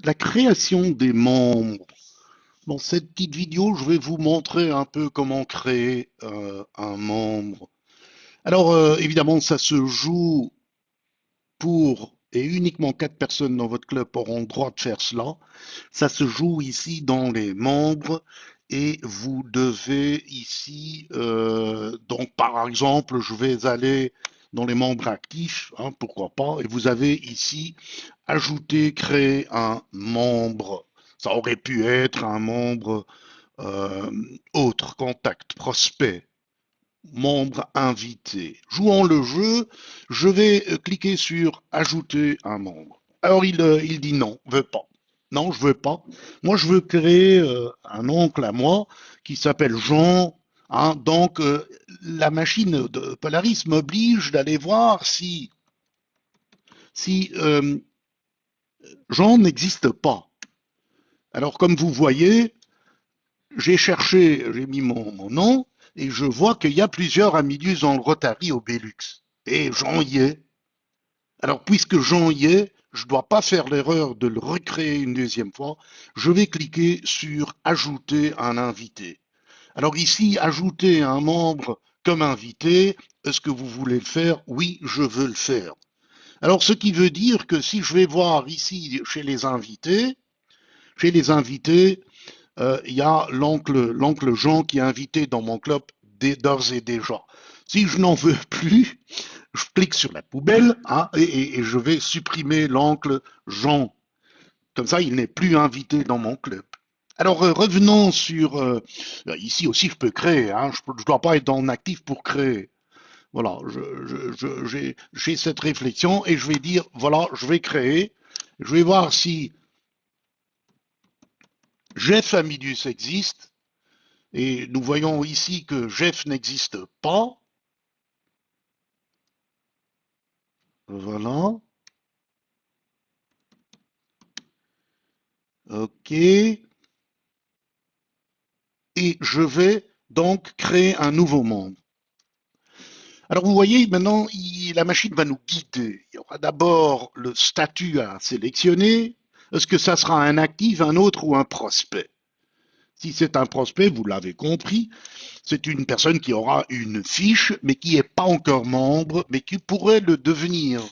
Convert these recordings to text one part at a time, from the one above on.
la création des membres. Dans cette petite vidéo, je vais vous montrer un peu comment créer un membre. Alors, évidemment, ça se joue pour et uniquement 4 personnes dans votre club auront le droit de faire cela. Ça se joue ici dans les membres et vous devez ici, donc par exemple, je vais aller dans les membres actifs, hein, pourquoi pas, et vous avez ici ajouter, créer un membre. Ça aurait pu être un membre euh, autre, contact, prospect, membre invité. Jouant le jeu, je vais cliquer sur ajouter un membre. Alors il dit non, veut pas. Non, je veux pas. Moi, je veux créer un oncle à moi qui s'appelle Jean. Hein, donc, la machine de Polaris m'oblige d'aller voir si Jean n'existe pas. Alors, comme vous voyez, j'ai cherché, j'ai mis mon nom, et je vois qu'il y a plusieurs Amilius dans le Rotary au Belux. Et Jean y est. Alors, puisque Jean y est, je ne dois pas faire l'erreur de le recréer une deuxième fois. Je vais cliquer sur Ajouter un invité. Alors ici, ajouter un membre comme invité, est-ce que vous voulez le faire? Oui, je veux le faire. Alors, ce qui veut dire que si je vais voir ici chez les invités, il y a l'oncle Jean qui est invité dans mon club d'ores et déjà. Si je n'en veux plus, je clique sur la poubelle hein, et je vais supprimer l'oncle Jean. Comme ça, il n'est plus invité dans mon club. Alors revenons sur ici aussi je peux créer. Hein, je ne dois pas être en actif pour créer. Voilà, j'ai cette réflexion et je vais dire voilà, je vais créer. Je vais voir si Jeff Amidus existe. Et nous voyons ici que Jeff n'existe pas. Voilà. OK. Et je vais donc créer un nouveau membre. Alors vous voyez, maintenant, la machine va nous guider. Il y aura d'abord le statut à sélectionner. Est-ce que ça sera un actif, un autre ou un prospect? Si c'est un prospect, vous l'avez compris, c'est une personne qui aura une fiche, mais qui n'est pas encore membre, mais qui pourrait le devenir.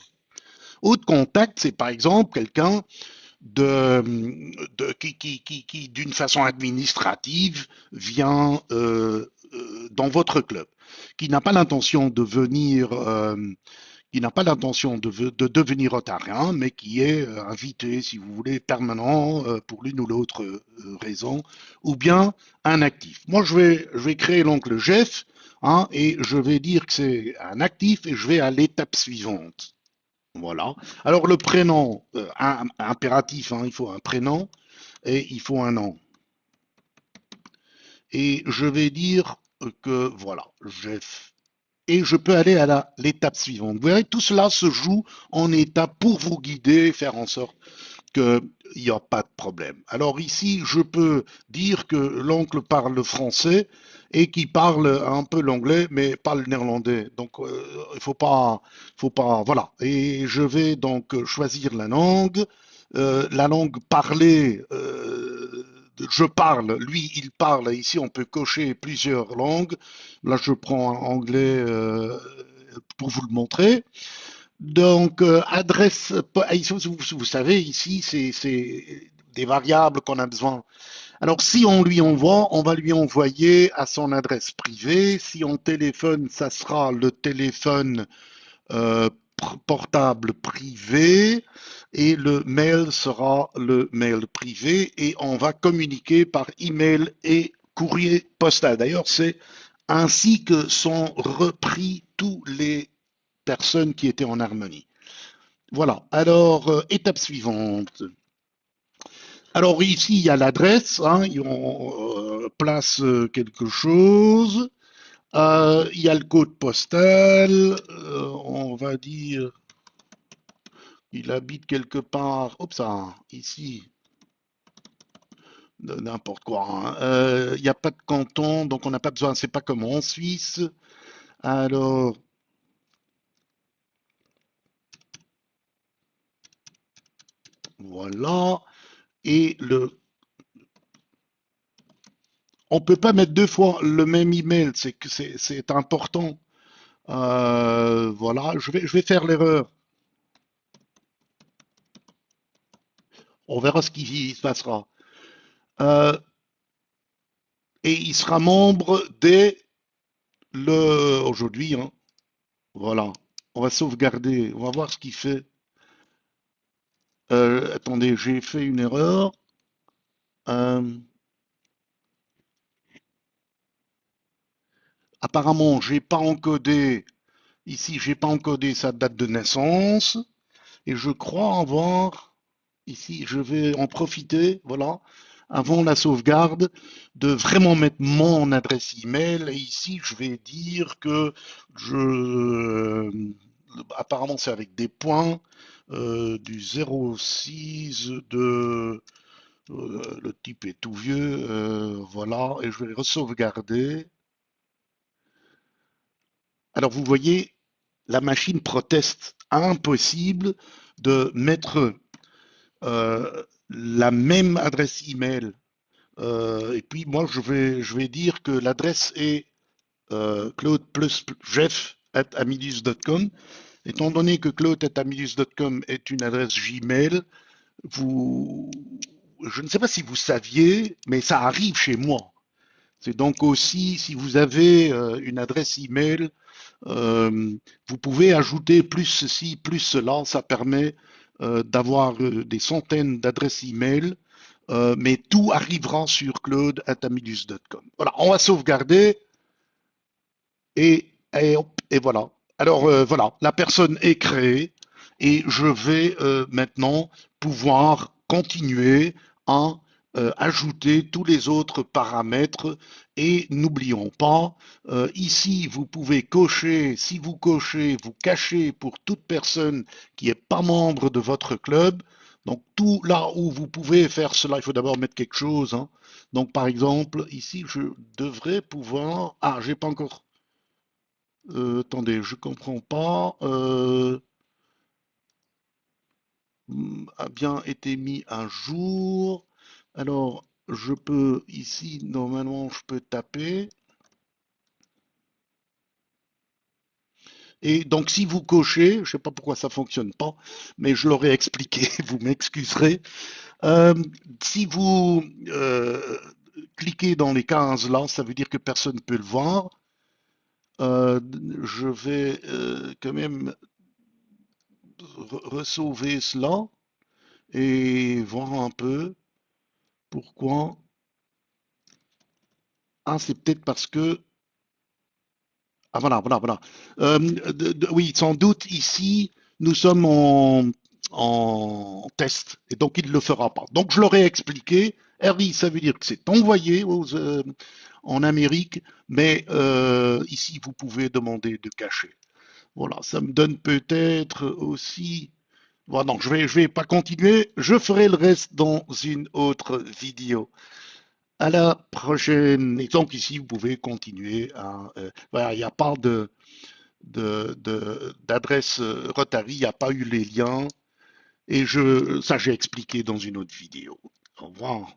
Autre contact, c'est par exemple quelqu'un qui d'une façon administrative, vient dans votre club, qui n'a pas l'intention de venir, qui n'a pas l'intention de devenir rotarien, mais qui est invité, si vous voulez, permanent pour l'une ou l'autre raison, ou bien un actif. Moi, je vais créer l'oncle Jeff, hein, et je vais dire que c'est un actif, et je vais à l'étape suivante. Voilà. Alors le prénom, impératif, hein, il faut un prénom et il faut un nom. Et je vais dire que voilà, Jeff. Et je peux aller à l'étape suivante. Vous verrez, tout cela se joue en étapes pour vous guider, faire en sorte qu'il n'y a pas de problème. Alors ici, je peux dire que l'oncle parle français et qu'il parle un peu l'anglais, mais pas le néerlandais. Donc, faut pas, voilà. Et je vais donc choisir la langue parlée. Je parle, lui il parle. Ici, on peut cocher plusieurs langues. Là, je prends un anglais pour vous le montrer. Donc, adresse, vous savez, ici, c'est des variables qu'on a besoin. Alors, si on lui envoie, on va lui envoyer à son adresse privée. Si on téléphone, ça sera le téléphone euh, portable privé et le mail sera le mail privé et on va communiquer par email et courrier postal. D'ailleurs, c'est ainsi que sont repris tous les personnes qui étaient en harmonie. Voilà. Alors, étape suivante. Alors ici, il y a l'adresse. Hein, on place quelque chose. Il y a le code postal. On va dire, il habite quelque part. Oups, ça, ici, n'importe quoi. Hein. Il n'y a pas de canton, donc on n'a pas besoin. C'est pas comme en Suisse. Alors, voilà. Et on peut pas mettre deux fois le même email, c'est que c'est important. Voilà, je vais faire l'erreur. On verra ce qui se passera. Euh, et il sera membre dès le aujourd'hui, hein. Voilà. On va sauvegarder. On va voir ce qu'il fait. Attendez, j'ai fait une erreur. Euh, apparemment, j'ai pas encodé. Ici, j'ai pas encodé sa date de naissance. Et je crois avoir. Ici, je vais en profiter. Voilà. Avant la sauvegarde, de vraiment mettre mon adresse email. Et ici, je vais dire que apparemment, c'est avec des points du 06 de. Le type est tout vieux, voilà, et je vais sauvegarder. Alors vous voyez, la machine proteste. Impossible de mettre la même adresse email. Et puis moi, je vais dire que l'adresse est Claude plus Jeff at amidus.com. Étant donné que Claude at amidus.com est une adresse Gmail, vous, je ne sais pas si vous saviez, mais ça arrive chez moi. C'est donc aussi, si vous avez une adresse email, vous pouvez ajouter plus ceci, plus cela. Ça permet d'avoir des centaines d'adresses email, mais tout arrivera sur claude@amidus.com. Voilà, on va sauvegarder et voilà. Alors voilà, la personne est créée et je vais maintenant pouvoir continuer à ajouter tous les autres paramètres et n'oublions pas, ici vous pouvez cocher, si vous cochez, vous cachez pour toute personne qui n'est pas membre de votre club. Donc tout là où vous pouvez faire cela, il faut d'abord mettre quelque chose, hein. Donc par exemple, ici je devrais pouvoir. Ah, j'ai pas encore. Attendez, je comprends pas. A bien été mis à jour. Alors, je peux ici, normalement, je peux taper. Et donc, si vous cochez, je ne sais pas pourquoi ça fonctionne pas, mais je l'aurais expliqué, vous m'excuserez. Euh, si vous cliquez dans les 15 là, ça veut dire que personne ne peut le voir. Euh, je vais quand même sauver cela et voir un peu pourquoi. Ah, c'est peut-être parce que. Ah, voilà, voilà, voilà. Oui, sans doute, ici, nous sommes en test, et donc il ne le fera pas. Donc, je l'aurais expliqué. RI, ça veut dire que c'est envoyé en Amérique, mais ici, vous pouvez demander de cacher. Voilà, ça me donne peut-être aussi. Voilà, non, je vais pas continuer. Je ferai le reste dans une autre vidéo. À la prochaine. Et donc ici, vous pouvez continuer à. Voilà, il n'y a pas d'adresse Rotary, il n'y a pas eu les liens. Et ça, j'ai expliqué dans une autre vidéo. Au revoir.